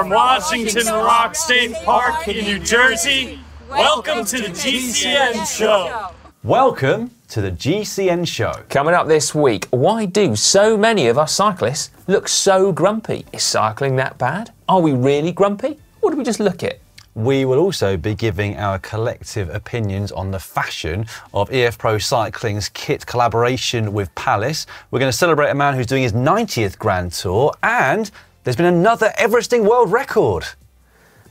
From Washington Rock State Park in New Jersey, welcome to the GCN Show. Welcome to the GCN Show. Coming up this week, why do so many of us cyclists look so grumpy? Is cycling that bad? Are we really grumpy? Or do we just look it? We will also be giving our collective opinions on the fashion of EF Pro Cycling's kit collaboration with Palace. We're going to celebrate a man who's doing his 90th Grand Tour, and there's been another Everesting world record.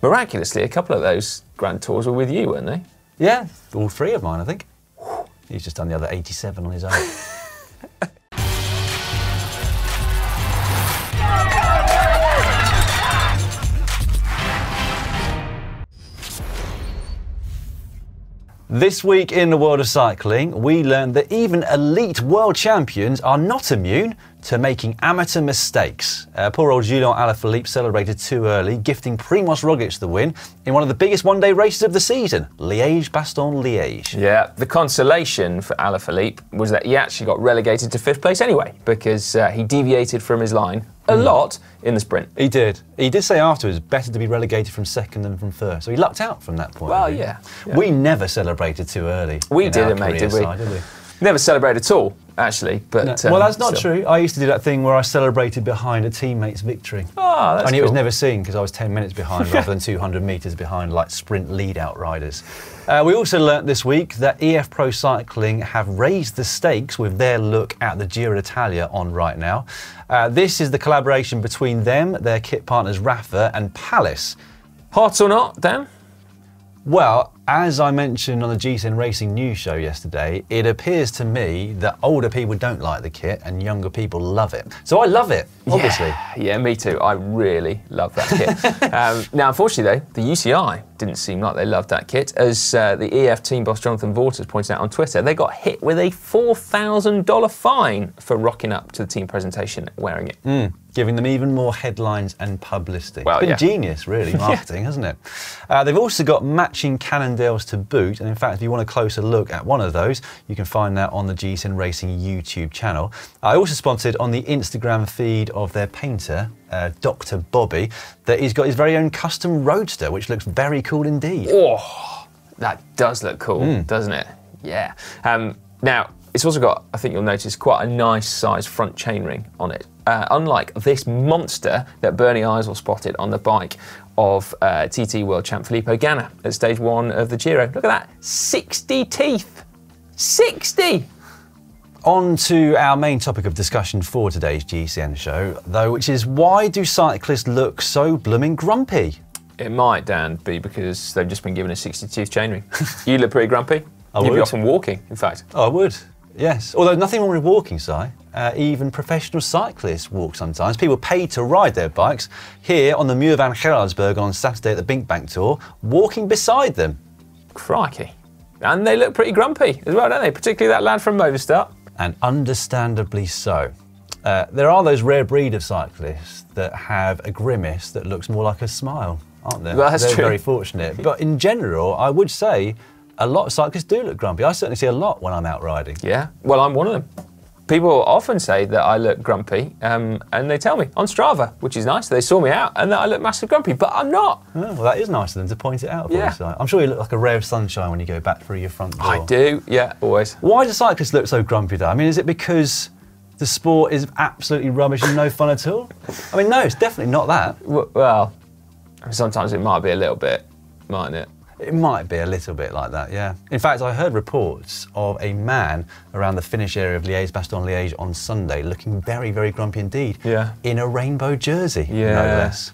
Miraculously, a couple of those Grand Tours were with you, weren't they? Yeah, all three of mine, I think. He's just done the other 87 on his own. This week in the world of cycling, we learned that even elite world champions are not immune to making amateur mistakes. Poor old Julian Alaphilippe celebrated too early, gifting Primož Roglic the win in one of the biggest one-day races of the season, Liège-Bastogne-Liège. Yeah, the consolation for Alaphilippe was that he actually got relegated to 5th place anyway, because he deviated from his line a lot in the sprint. He did. He did say afterwards, better to be relegated from 2nd than from 1st. So he lucked out from that point. Well, yeah. We never celebrated too early. We didn't, mate, did we? Never celebrated at all, actually. But no. Well, that's not true. I used to do that thing where I celebrated behind a teammate's victory. Oh, that's Only cool. It was never seen because I was 10 minutes behind rather than 200 metres behind, like sprint lead-out riders. We also learnt this week that EF Pro Cycling have raised the stakes with their look at the Giro d'Italia on right now. This is the collaboration between them, their kit partners Rafa and Palace. Hot or not, Dan? Well, as I mentioned on the GCN Racing News show yesterday, it appears to me that older people don't like the kit and younger people love it. So I love it, obviously. Yeah, me too. I really love that kit. Now, unfortunately, though, the UCI didn't seem like they loved that kit. As the EF team boss Jonathan Vaughters pointed out on Twitter, they got hit with a $4,000 fine for rocking up to the team presentation wearing it. Giving them even more headlines and publicity. Well, it's been genius, really, marketing, hasn't it? They've also got matching Cannondales to boot, and in fact, if you want a closer look at one of those, you can find that on the GCN Racing YouTube channel. I also spotted on the Instagram feed of their painter, Dr. Bobby, that he's got his very own custom roadster, which looks very cool indeed. Oh, that does look cool, doesn't it? Yeah. Now, it's also got, I think you'll notice, quite a nice size front chainring on it. Unlike this monster that Bernie Eisel spotted on the bike of TT World Champ Filippo Ganna at stage 1 of the Giro. Look at that, 60 teeth, 60! On to our main topic of discussion for today's GCN show, though, which is why do cyclists look so blooming grumpy? It might, Dan, be because they've just been given a 60 tooth chainring. You look pretty grumpy. I You'd would. be often walking, in fact. Oh, I would, yes. Although nothing wrong with walking, Si. Even professional cyclists walk sometimes. People pay to ride their bikes. Here on the Muur van Gerardsberg on Saturday at the Binkbank Tour, walking beside them. Crikey. And they look pretty grumpy as well, don't they? Particularly that lad from Movistar. And understandably so. There are those rare breed of cyclists that have a grimace that looks more like a smile, aren't there? Well, that's They're true. very fortunate. But in general, I would say a lot of cyclists do look grumpy. I certainly see a lot when I'm out riding. Yeah, well, I'm one of them. People often say that I look grumpy, and they tell me on Strava, which is nice. They saw me out and that I look massive grumpy, but I'm not. Oh, well, that is nice of them to point it out for Yeah. you, Si. I'm sure you look like a ray of sunshine when you go back through your front door. I do, yeah, always. Why do cyclists look so grumpy, though? I mean, is it because the sport is absolutely rubbish and no fun at all? I mean, no, it's definitely not that. Well, sometimes it might be a little bit, mightn't it? It might be a little bit like that, yeah. In fact, I heard reports of a man around the finish area of Liège-Bastogne-Liège on Sunday looking very, very grumpy indeed. Yeah. In a rainbow jersey, Yeah. no less.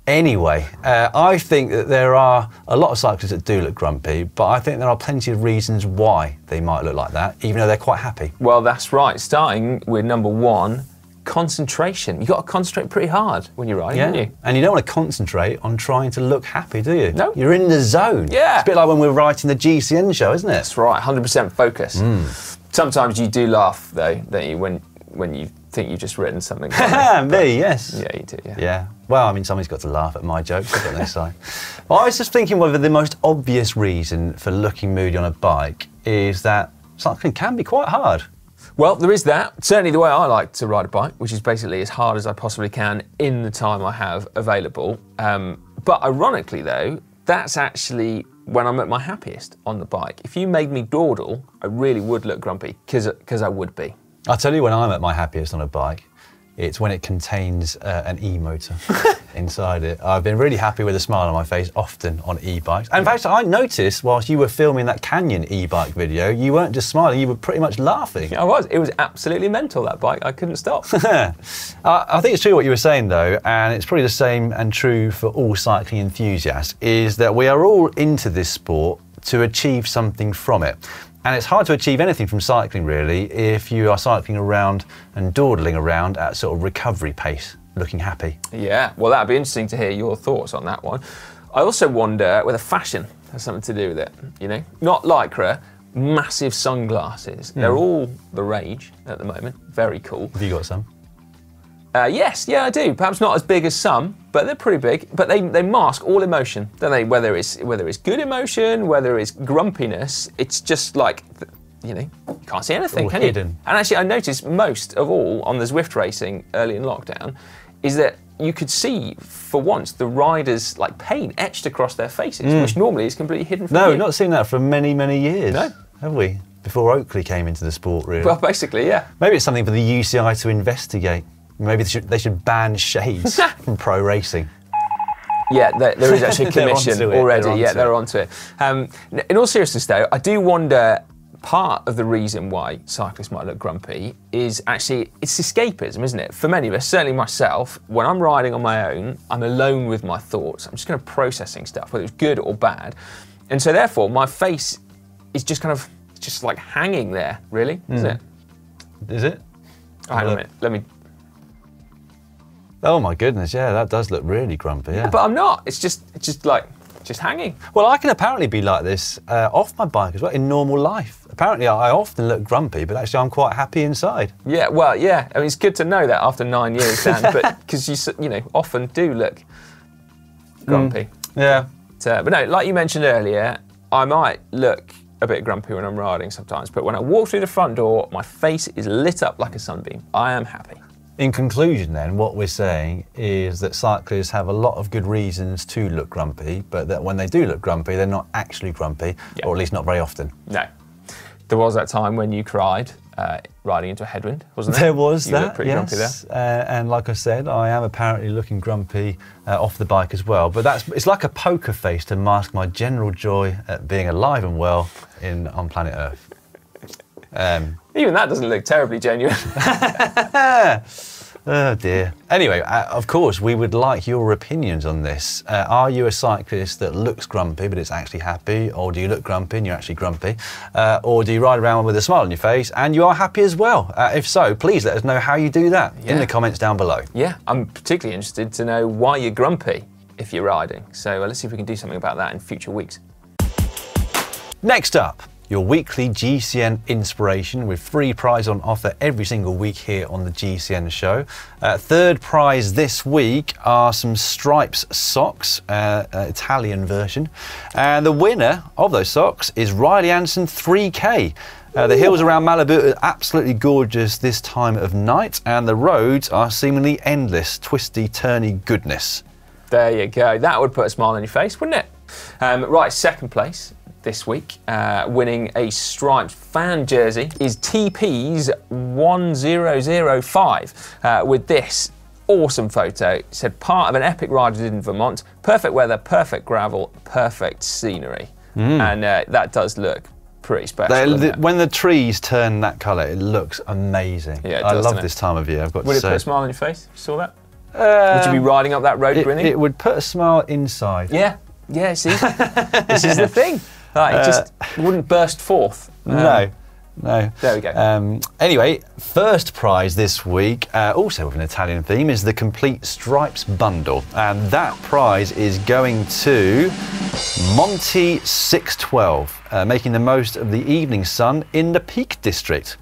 Anyway, I think that there are a lot of cyclists that do look grumpy, but I think there are plenty of reasons why they might look like that, even though they're quite happy. Well, that's right. Starting with number 1, concentration. You've got to concentrate pretty hard when you're riding, don't you? And you don't want to concentrate on trying to look happy, do you? No. You're in the zone. Yeah. It's a bit like when we're writing the GCN show, isn't it? That's right, 100% focus. Sometimes you do laugh, though, don't you, when you think you've just written something. Me, yes. Yeah, you do, yeah. Yeah. Well, I mean, somebody's got to laugh at my jokes, don't they, Si? Well, I was just thinking whether the most obvious reason for looking moody on a bike is that cycling can be quite hard. Well, there is that. Certainly the way I like to ride a bike, which is basically as hard as I possibly can in the time I have available. But ironically though, that's actually when I'm at my happiest on the bike. If you made me dawdle, I really would look grumpy, because I would be. I'll tell you when I'm at my happiest on a bike. It's when it contains an e-motor inside it. I've been really happy with a smile on my face often on e-bikes. And in fact, I noticed whilst you were filming that Canyon e-bike video, you weren't just smiling, you were pretty much laughing. I was. It was absolutely mental, that bike. I couldn't stop. I think it's true what you were saying though, and it's probably the same and true for all cycling enthusiasts, is that we are all into this sport to achieve something from it. And it's hard to achieve anything from cycling really if you are cycling around and dawdling around at sort of recovery pace, looking happy. Yeah, well that'd be interesting to hear your thoughts on that one. I also wonder whether fashion has something to do with it, you know? Not Lycra, massive sunglasses. They're all the rage at the moment, very cool. Have you got some? Yes, yeah I do. Perhaps not as big as some, but they're pretty big. But they mask all emotion, don't they? Whether it's good emotion, whether it's grumpiness, it's just like, you know, you can't see anything, can hidden. you? And actually I noticed most of all on the Zwift racing early in lockdown is that you could see, for once, the riders' like pain etched across their faces, which normally is completely hidden from you. No, not seen that for many, many years. No. Have we? Before Oakley came into the sport, really. Well, basically, yeah. Maybe it's something for the UCI to investigate. Maybe they should ban shades from pro racing. Yeah, there is actually a commission already. They're onto it. In all seriousness though, I do wonder, part of the reason why cyclists might look grumpy is actually, it's escapism, isn't it? For many of us, certainly myself, when I'm riding on my own, I'm alone with my thoughts. I'm just kind of processing stuff, whether it's good or bad. And so therefore, my face is just kind of, just like hanging there, really, isn't it? Is it? Hang on a minute, let me... Oh my goodness, yeah, that does look really grumpy, yeah. But I'm not, it's just hanging. Well, I can apparently be like this off my bike as well, in normal life. Apparently, I often look grumpy, but actually I'm quite happy inside. Yeah, well, yeah, I mean, it's good to know that after 9 years, Dan, but because you know, often do look grumpy. Yeah. But no, like you mentioned earlier, I might look a bit grumpy when I'm riding sometimes, but when I walk through the front door, my face is lit up like a sunbeam. I am happy. In conclusion then, what we're saying is that cyclists have a lot of good reasons to look grumpy, but that when they do look grumpy, they're not actually grumpy, or at least not very often. No. There was that time when you cried riding into a headwind, wasn't there? There was you that, looked pretty grumpy there. And like I said, I am apparently looking grumpy off the bike as well, but it's like a poker face to mask my general joy at being alive and well on planet Earth. Even that doesn't look terribly genuine. Oh dear. Anyway, of course, we would like your opinions on this. Are you a cyclist that looks grumpy but it's actually happy? Or do you look grumpy and you're actually grumpy? Or do you ride around with a smile on your face and you are happy as well? If so, please let us know how you do that in the comments down below. Yeah, I'm particularly interested to know why you're grumpy if you're riding. So let's see if we can do something about that in future weeks. Next up, your weekly GCN inspiration with free prize on offer every single week here on the GCN Show. Third prize this week are some Stripes socks, Italian version. And the winner of those socks is Riley Anderson 3K. The hills around Malibu are absolutely gorgeous this time of night, and the roads are seemingly endless, twisty, turny goodness. There you go. That would put a smile on your face, wouldn't it? Right, second place this week, winning a Stripes fan jersey is TP's 1005 with this awesome photo. It said, part of an epic ride I did in Vermont, perfect weather, perfect gravel, perfect scenery. And that does look pretty special. When the trees turn that colour, it looks amazing. Yeah, it I does, love this time of year, I've got to say. Would it put a smile on your face? You saw that? Would you be riding up that road grinning? It would put a smile inside. Yeah, see? This is the thing. Like, it just wouldn't burst forth. No. There we go. Anyway, first prize this week, also with an Italian theme, is the complete Stripes bundle. And that prize is going to Monty 612, making the most of the evening sun in the Peak District.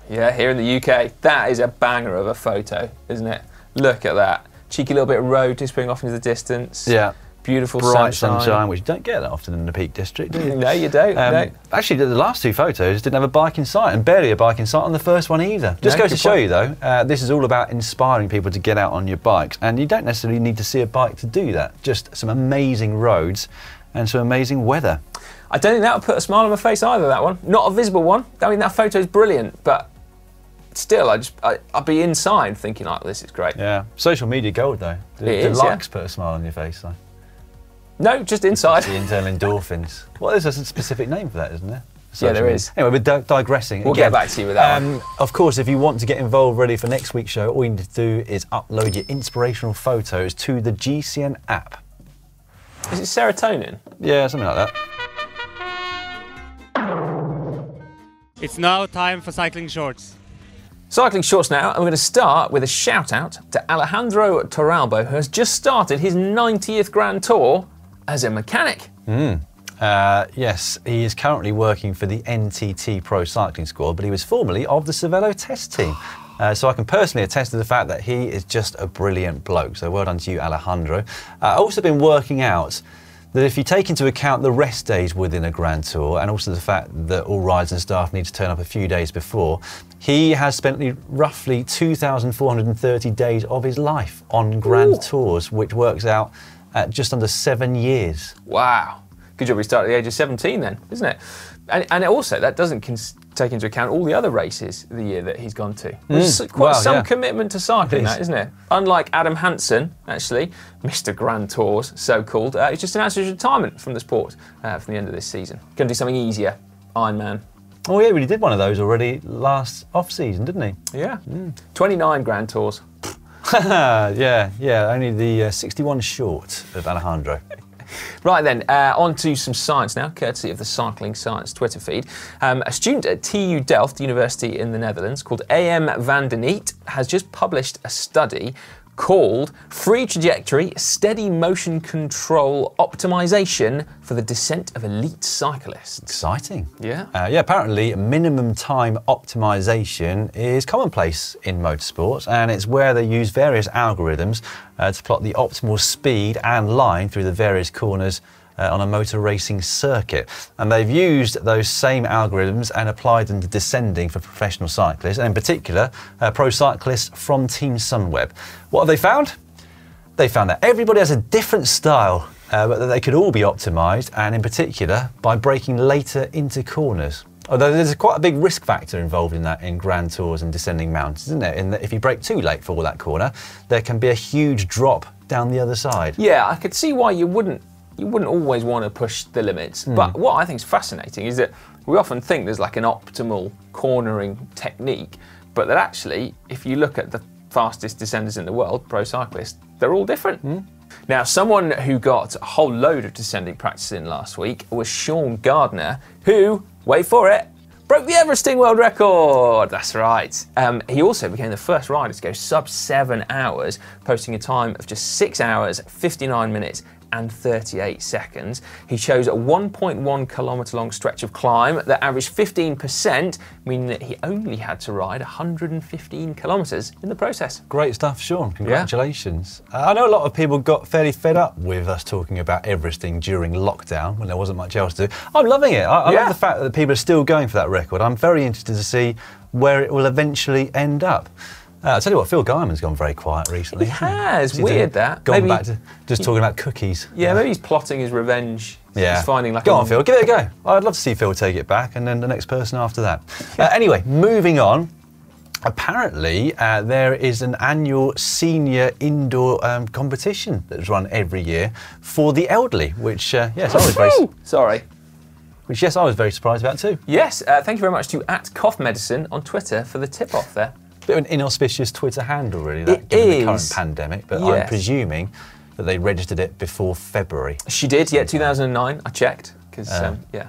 Yeah, here in the UK. That is a banger of a photo, isn't it? Look at that. Cheeky little bit of road disappearing off into the distance. Yeah. Beautiful bright sunshine, which you don't get that often in the Peak District, do you? No, you don't. No. Actually, the last two photos didn't have a bike in sight, and barely a bike in sight on the first one either. Just goes to show you, though, this is all about inspiring people to get out on your bikes, and you don't necessarily need to see a bike to do that. Just some amazing roads and some amazing weather. I don't think that would put a smile on my face either, that one. Not a visible one. I mean, that photo's brilliant, but still, I'd be inside thinking, like, this is great. Yeah. Social media gold, though. The likes put a smile on your face, though. No, just inside. The internal endorphins. Well, there's a specific name for that, isn't there? Yeah, there is. Anyway, we're digressing. We'll get back to you with that one. Of course, if you want to get involved ready for next week's show, all you need to do is upload your inspirational photos to the GCN app. Is it serotonin? Yeah, something like that. It's now time for Cycling Shorts. Cycling Shorts now, and we're going to start with a shout out to Alejandro Torralbo, who has just started his 90th Grand Tour as a mechanic. Yes, he is currently working for the NTT Pro Cycling Squad, but he was formerly of the Cervelo test team. So I can personally attest to the fact that he is just a brilliant bloke. So well done to you, Alejandro. I've also been working out that if you take into account the rest days within a Grand Tour, and also the fact that all riders and staff need to turn up a few days before, he has spent roughly 2,430 days of his life on Grand Tours, which works out at just under 7 years. Wow. Good job we started at the age of 17 then, isn't it? And also, that doesn't take into account all the other races of the year that he's gone to. There's quite some commitment to cycling, that, isn't it? Unlike Adam Hansen, actually, Mr. Grand Tours, so-called, he's just announced his retirement from the sport from the end of this season. Going to do something easier, Ironman. Oh yeah, he did one of those already last off-season, didn't he? Yeah. 29 Grand Tours. yeah, only the 61 short of Alejandro. Right then, on to some science now, courtesy of the Cycling Science Twitter feed. A student at TU Delft University in the Netherlands called A.M. van den Niet has just published a study called Free Trajectory Steady Motion Control Optimization for the Descent of Elite Cyclists. Exciting. Yeah. Apparently minimum time optimization is commonplace in motorsports, and it's where they use various algorithms to plot the optimal speed and line through the various corners on a motor racing circuit. And they've used those same algorithms and applied them to descending for professional cyclists, and in particular, pro cyclists from Team Sunweb. What have they found? They found that everybody has a different style, but that they could all be optimised, and in particular, by braking later into corners. Although there's quite a big risk factor involved in that in Grand Tours and descending mountains, isn't there? In that if you brake too late for that corner, there can be a huge drop down the other side. Yeah, I could see why you wouldn't always want to push the limits. But what I think is fascinating is that we often think there's like an optimal cornering technique, but that actually, if you look at the fastest descenders in the world, pro cyclists, they're all different. Now, someone who got a whole load of descending practice in last week was Sean Gardner, who, wait for it, broke the Everesting world record. That's right. He also became the first rider to go sub 7 hours, posting a time of just 6 hours, 59 minutes, and 38 seconds. He chose a 1.1 kilometre long stretch of climb that averaged 15%, meaning that he only had to ride 115 kilometres in the process. Great stuff, Sean. Congratulations. Yeah. I know a lot of people got fairly fed up with us talking about Everesting during lockdown when there wasn't much else to do. I'm loving it. I love the fact that people are still going for that record. I'm very interested to see where it will eventually end up. I'll tell you what, Phil Guyman's gone very quiet recently. He has, weird that. Gone back to just talking about cookies. Yeah, maybe he's plotting his revenge. Yeah. He's finding like Go on, Phil, give it a go. I'd love to see Phil take it back, and then the next person after that. Anyway, moving on. Apparently, there is an annual senior indoor competition that's run every year for the elderly, which, yes, I was very... Sorry. Which, yes, I was very surprised about too. Yes, thank you very much to @CoughMedicine on Twitter for the tip-off there. Bit of an inauspicious Twitter handle, really, that, given the current pandemic, but I'm presuming that they registered it before February. She did, yeah, 2009, I checked. Because, yeah.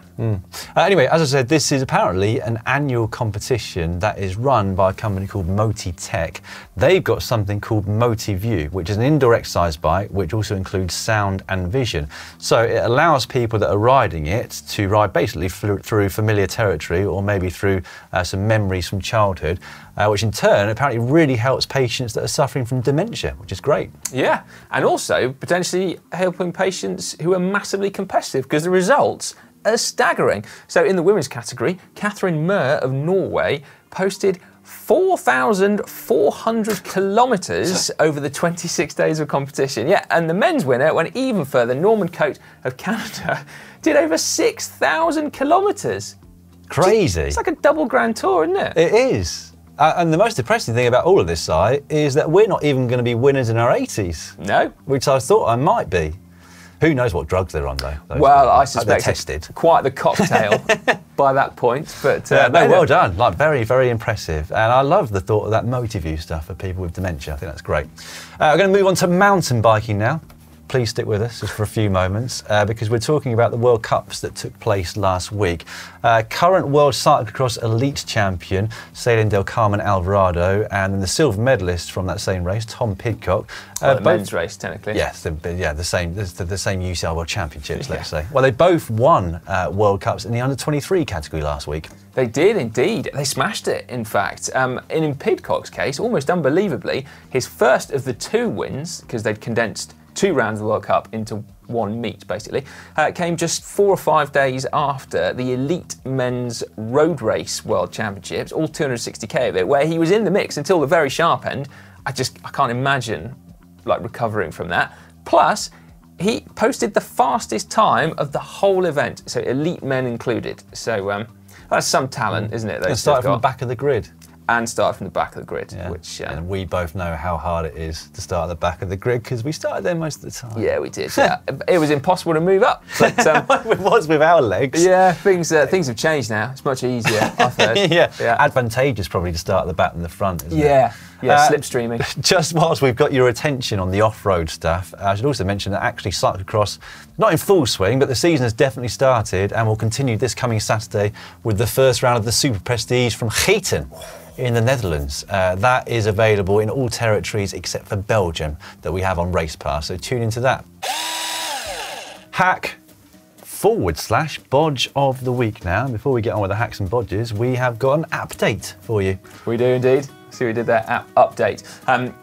Anyway, as I said, this is apparently an annual competition that is run by a company called Moti Tech. They've got something called Moti View, which is an indoor exercise bike, which also includes sound and vision. So it allows people that are riding it to ride basically through familiar territory, or maybe through some memories from childhood, which in turn apparently really helps patients that are suffering from dementia, which is great. Yeah, and also potentially helping patients who are massively competitive, because the results are staggering. So in the women's category, Catherine Mør of Norway posted 4,400 kilometres over the 26 days of competition. Yeah, and the men's winner went even further. Norman Coate of Canada did over 6,000 kilometres. Crazy. It's like a double Grand Tour, isn't it? It is. And the most depressing thing about all of this, Si, is that we're not even going to be winners in our 80s. No. Which I thought I might be. Who knows what drugs they're on, though? Well, I suspect tested. Quite the cocktail by that point. But no, well done. Like, very, very impressive. And I love the thought of that Motiview stuff for people with dementia. I think that's great. We're going to move on to mountain biking now. Please stick with us just for a few moments, because we're talking about the World Cups that took place last week. Current World Cyclocross Elite Champion, Ceylin Del Carmen Alvarado, and then the silver medalist from that same race, Tom Pidcock. The men's race, technically. Yes, the same UCI World Championships, let's say. Well, they both won World Cups in the under-23 category last week. They did indeed. They smashed it, in fact. In Pidcock's case, almost unbelievably, his first of the 2 wins, because they'd condensed 2 rounds of the World Cup into 1 meet, basically, came just 4 or 5 days after the Elite Men's Road Race World Championships, all 260k of it, where he was in the mix until the very sharp end. I can't imagine like recovering from that. Plus, he posted the fastest time of the whole event, so elite men included. So that's some talent, isn't it? And started from the back of the grid. And start from the back of the grid, which... and we both know how hard it is to start at the back of the grid, because we started there most of the time. Yeah, we did. Yeah. It was impossible to move up. But, it was with our legs. Yeah, things have changed now. It's much easier, I've heard. yeah, advantageous probably to start at the back than the front, isn't it? Yeah, slipstreaming. Just whilst we've got your attention on the off-road stuff, I should also mention that actually cyclocross, not in full swing, but the season has definitely started and will continue this coming Saturday with the first round of the Super Prestige from Gieten in the Netherlands. That is available in all territories except for Belgium that we have on Race Pass, so tune into that. Hack/Bodge of the week now. And before we get on with the hacks and bodges, we have got an update for you. We do indeed. See, we did that app update.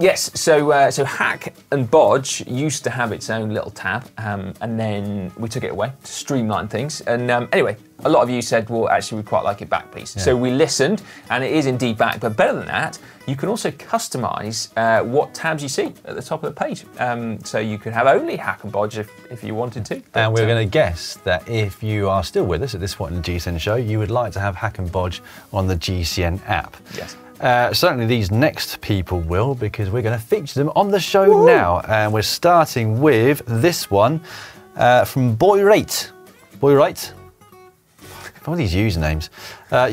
Yes, so Hack and Bodge used to have its own little tab, and then we took it away to streamline things. And anyway, a lot of you said, well, actually, we'd quite like it back, please. Yeah. So we listened, and it is indeed back. But better than that, you can also customize what tabs you see at the top of the page. So you could have only Hack and Bodge if you wanted to. But, and we're going to guess that if you are still with us at this point in the GCN show, you would like to have Hack and Bodge on the GCN app. Yes. Certainly these next people will, because we're going to feature them on the show now. And we're starting with this one from Boyrate. Boyrate? All these usernames.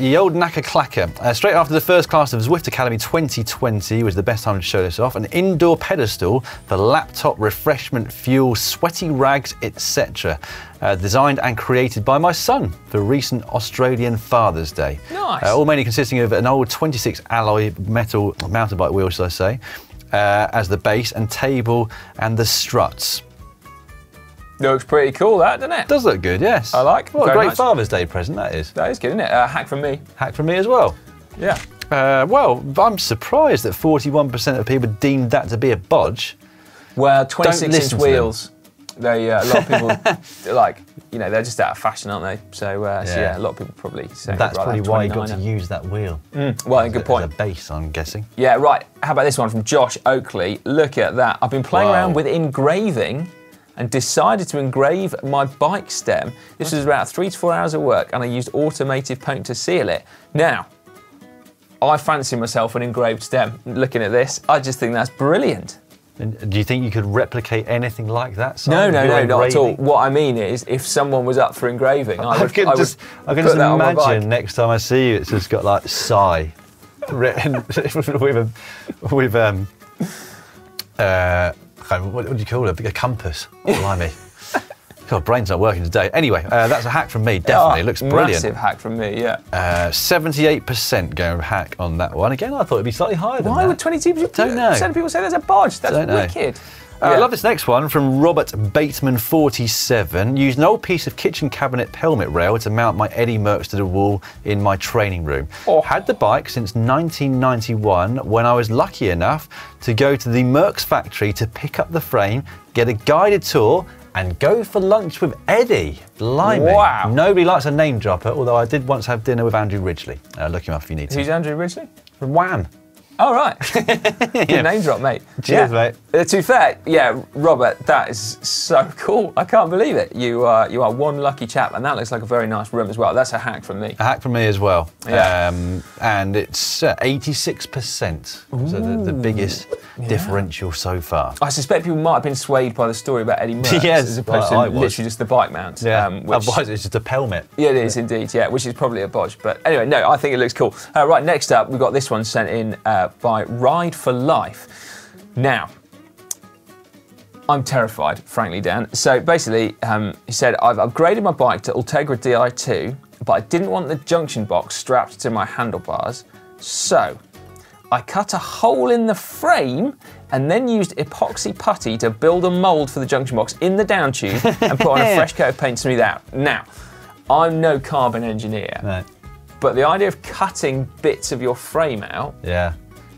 Ye old knacker clacker. Straight after the first class of Zwift Academy 2020 was the best time to show this off. An indoor pedestal for laptop, refreshment, fuel, sweaty rags, etc. Designed and created by my son for recent Australian Father's Day. Nice. All mainly consisting of an old 26 alloy metal mountain bike wheel, should I say, as the base and table and the struts. Looks pretty cool, that, doesn't it? Does look good, yes. I like. What a great Father's Day present that is. That is good, isn't it? Hack from me. Hack from me as well. Yeah. Well, I'm surprised that 41% of people deemed that to be a bodge. Well, 26-inch wheels. They a lot of people like, you know, they're just out of fashion, aren't they? So, yeah, a lot of people probably say that's probably why you got to use that wheel. Well, good point. As a base, I'm guessing. Yeah, right. How about this one from Josh Oakley? Look at that. I've been playing around with engraving and decided to engrave my bike stem. This was about 3 to 4 hours of work, and I used automated paint to seal it. Now, I fancy myself an engraved stem. Looking at this, I just think that's brilliant. And do you think you could replicate anything like that? No, not at all. What I mean is, if someone was up for engraving, I can just imagine next time I see you, it's just got like "Sigh" written with what do you call it? A compass. Blimey. God, brain's not working today. Anyway, that's a hack from me, definitely. It looks brilliant. Massive hack from me, yeah. 78% going hack on that one. Again, I thought it'd be slightly higher than that. Why would 22% of people say there's a bodge? That's wicked. I love this next one from Robert Bateman47. Used an old piece of kitchen cabinet helmet rail to mount my Eddie Merckx to the wall in my training room. Had the bike since 1991 when I was lucky enough to go to the Merckx factory to pick up the frame, get a guided tour and go for lunch with Eddie. Blimey. Wow. Nobody likes a name dropper, although I did once have dinner with Andrew Ridgeley. Look him up if you need to. Who's Andrew Ridgeley? From Wham. Oh, right. Good name drop, mate. Cheers, mate. To be fair, yeah, Robert, that is so cool. I can't believe it. You are one lucky chap, and that looks like a very nice room as well. That's a hack from me. A hack from me as well. Yeah. And it's 86%. So the biggest differential so far. I suspect people might have been swayed by the story about Eddie Merckx as opposed to literally just the bike mount. Yeah. Otherwise, it's just a pelmet. Yeah, it is indeed. Yeah, which is probably a bodge. But anyway, no, I think it looks cool. Right, next up, we've got this one sent in by Ride for Life. Now, I'm terrified, frankly, Dan. So basically, he said, I've upgraded my bike to Ultegra Di2, but I didn't want the junction box strapped to my handlebars. So I cut a hole in the frame and then used epoxy putty to build a mould for the junction box in the down tube and put on a fresh coat of paint to smooth out. Now, I'm no carbon engineer, but the idea of cutting bits of your frame out,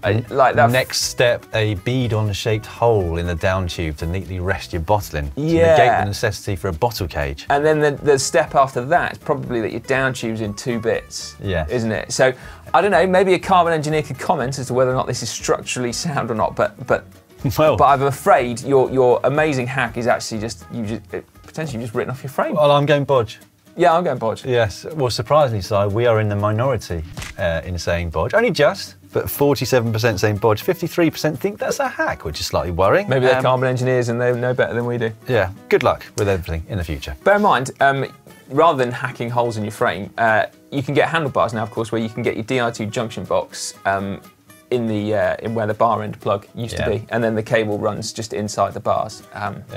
like that. Next step, a bead-on shaped hole in the down tube to neatly rest your bottle in. To negate the necessity for a bottle cage. And then the step after that is probably that your down tube's in 2 bits, isn't it? So, I don't know, maybe a carbon engineer could comment as to whether or not this is structurally sound or not, but I'm afraid your amazing hack is actually potentially just written off your frame. Well, I'm going bodge. Yeah, I'm going bodge. Yes, well, surprisingly, Si, we are in the minority in saying bodge. Only just, but 47% saying bodge. 53% think that's a hack, which is slightly worrying. Maybe they're carbon engineers and they know better than we do. Yeah, good luck with everything in the future. Bear in mind, rather than hacking holes in your frame, you can get handlebars now, of course, where you can get your Di2 junction box in where the bar end plug used to be, and then the cable runs just inside the bars.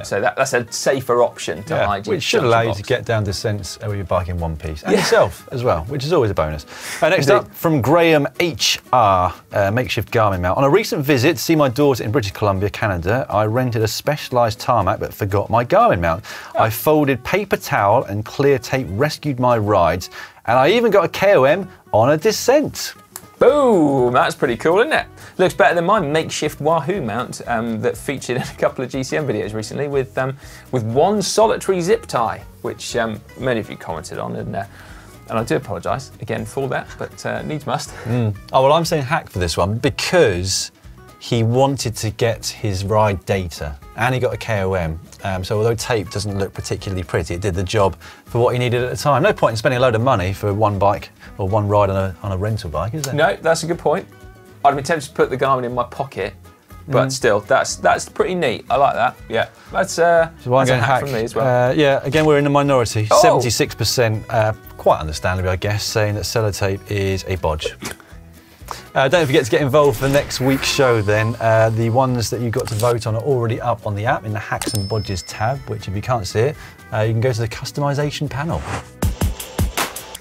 So that's a safer option to hide your which should allow you to get down descents with your bike in one piece, and yourself as well, which is always a bonus. Next up, from Graham HR, makeshift Garmin mount. On a recent visit to see my daughter in British Columbia, Canada, I rented a specialised tarmac but forgot my Garmin mount. I folded paper towel and clear tape rescued my rides, and I even got a KOM on a descent. Boom! That's pretty cool, isn't it? Looks better than my makeshift Wahoo mount that featured in a couple of GCN videos recently with one solitary zip tie, which many of you commented on, and I do apologise again for that, but needs must. Oh, well, I'm saying hack for this one because he wanted to get his ride data and he got a KOM. So although tape doesn't look particularly pretty, it did the job for what he needed at the time. No point in spending a load of money for one bike or one ride on a rental bike, is there? No, that's a good point. I'd be tempted to put the Garmin in my pocket, but still, that's pretty neat. I like that. Yeah, that's a hack from me as well. Yeah, again, we're in the minority. 76%, quite understandably, I guess, saying that sellotape is a bodge. Don't forget to get involved for next week's show then. The ones that you got to vote on are already up on the app in the Hacks and Bodges tab, which if you can't see it, you can go to the customisation panel.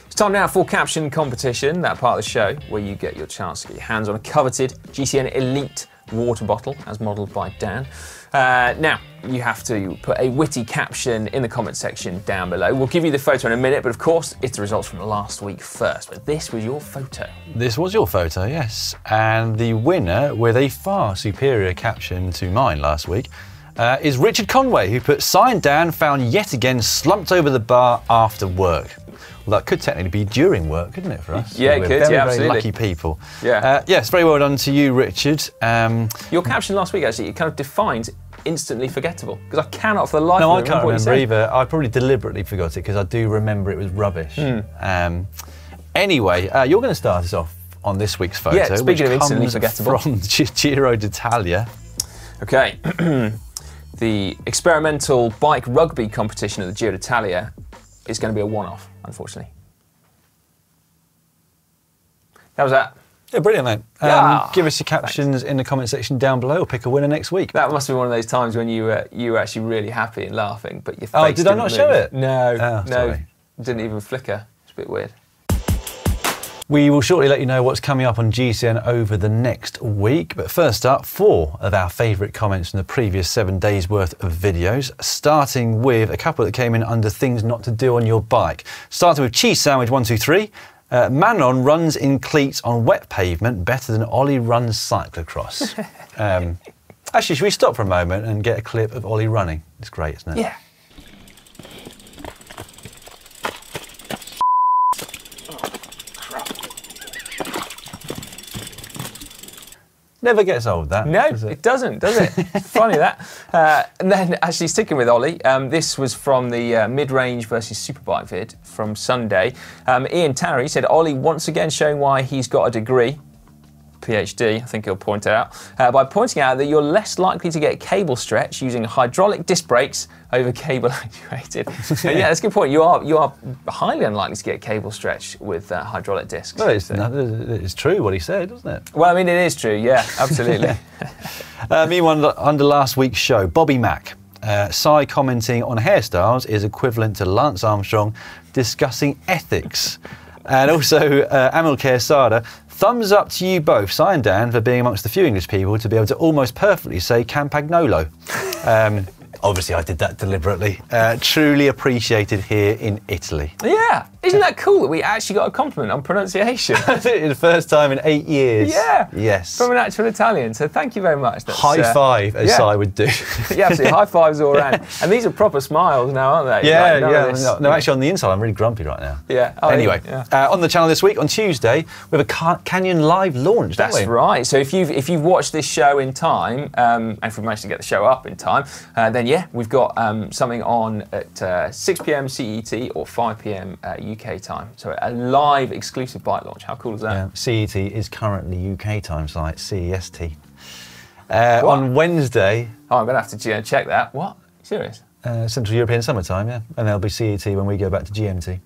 It's time now for Caption Competition, that part of the show where you get your chance to get your hands on a coveted GCN Elite water bottle, as modelled by Dan. Now, you have to put a witty caption in the comment section down below. We'll give you the photo in a minute, but of course, it's the results from last week first. But this was your photo. This was your photo, yes. And the winner, with a far superior caption to mine last week, is Richard Conway, who put, "Si and Dan found yet again slumped over the bar after work." Well, that could technically be during work, couldn't it, for us? Yeah, We're it could, very absolutely. lucky people. Yeah. Yes, very well done to you, Richard. Your caption last week, actually, it kind of defines instantly forgettable, because I cannot for the life of me No, I can't remember either. I probably deliberately forgot it, because I do remember it was rubbish. Anyway, you're going to start us off on this week's photo, Yeah, speaking of instantly comes forgettable. from Giro d'Italia. Okay. The experimental bike rugby competition at the Giro d'Italia is going to be a one-off, unfortunately. How was that? Yeah, brilliant, mate. Yeah. Give us your captions in the comment section down below. We'll pick a winner next week. That must be one of those times when you were actually really happy and laughing, but your face Oh, did I not move. show it? No, Oh, no, sorry. didn't even flicker. It's a bit weird. We will shortly let you know what's coming up on GCN over the next week. But first up, 4 of our favourite comments from the previous 7 days worth of videos, starting with a couple that came in under things not to do on your bike. Starting with Cheese Sandwich 123. Manon runs in cleats on wet pavement better than Ollie runs cyclocross. Actually, should we stop for a moment and get a clip of Ollie running? It's great, isn't it? Yeah. Never gets old, that. No, does it doesn't, does it? It's funny that. And then actually sticking with Ollie, this was from the mid-range versus superbike vid from Sunday. Ian Tarry said, Ollie once again showing why he's got a degree, PhD, I think he'll point out, by pointing out that you're less likely to get cable stretch using hydraulic disc brakes over cable actuated. Yeah, that's a good point. You are highly unlikely to get cable stretch with hydraulic discs. Well, it's true what he said, isn't it? Well, I mean, it is true, yeah, absolutely. Meanwhile, under last week's show, Bobby Mack. Cy commenting on hairstyles is equivalent to Lance Armstrong discussing ethics. And also, Amilcare Sada, thumbs up to you both, Cy and Dan, for being amongst the few English people to be able to almost perfectly say Campagnolo. Obviously, I did that deliberately. Truly appreciated here in Italy. Yeah, isn't that cool that we actually got a compliment on pronunciation? The first time in 8 years. Yeah. Yes. From an actual Italian, so thank you very much. That's, high five, as Cy would do. Yeah, absolutely. High fives all around. And these are proper smiles now, aren't they? Yeah, like, yeah. No, actually, on the inside, I'm really grumpy right now. Yeah. Oh, anyway, yeah. on the channel this week, on Tuesday, we have a Canyon Live launch, don't we? That's right. So if you've watched this show in time, and if we've managed to get the show up in time, then yeah, we've got something on at 6 p.m. CET or 5 p.m. UK time. So a live exclusive bike launch. How cool is that? Yeah, CET is currently UK time, so like CEST. On Wednesday... Oh, I'm going to have to check that. What? Serious? Central European Summertime, yeah. And there'll be CET when we go back to GMT.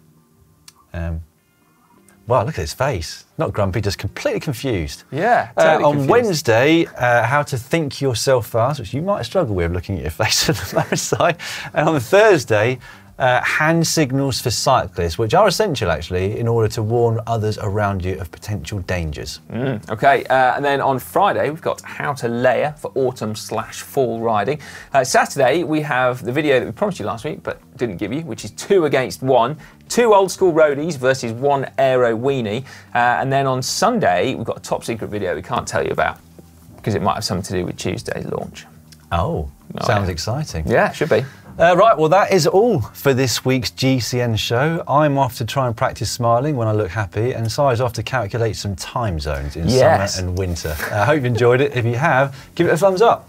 Wow, look at his face. Not grumpy, just completely confused. Yeah, totally on confused. Wednesday, how to think yourself fast, which you might struggle with looking at your face on the camera side. And on Thursday, hand signals for cyclists, which are essential actually in order to warn others around you of potential dangers. Okay, and then on Friday we've got how to layer for autumn/fall riding. Saturday we have the video that we promised you last week but didn't give you, which is 2 against 1. 2 old school roadies versus 1 aero weenie. And then on Sunday we've got a top secret video we can't tell you about because it might have something to do with Tuesday's launch. Oh, sounds exciting. Yeah, should be. Right, well that is all for this week's GCN show. I'm off to try and practice smiling when I look happy, and Si's off to calculate some time zones in summer and winter. I hope you enjoyed it. If you have, give it a thumbs up.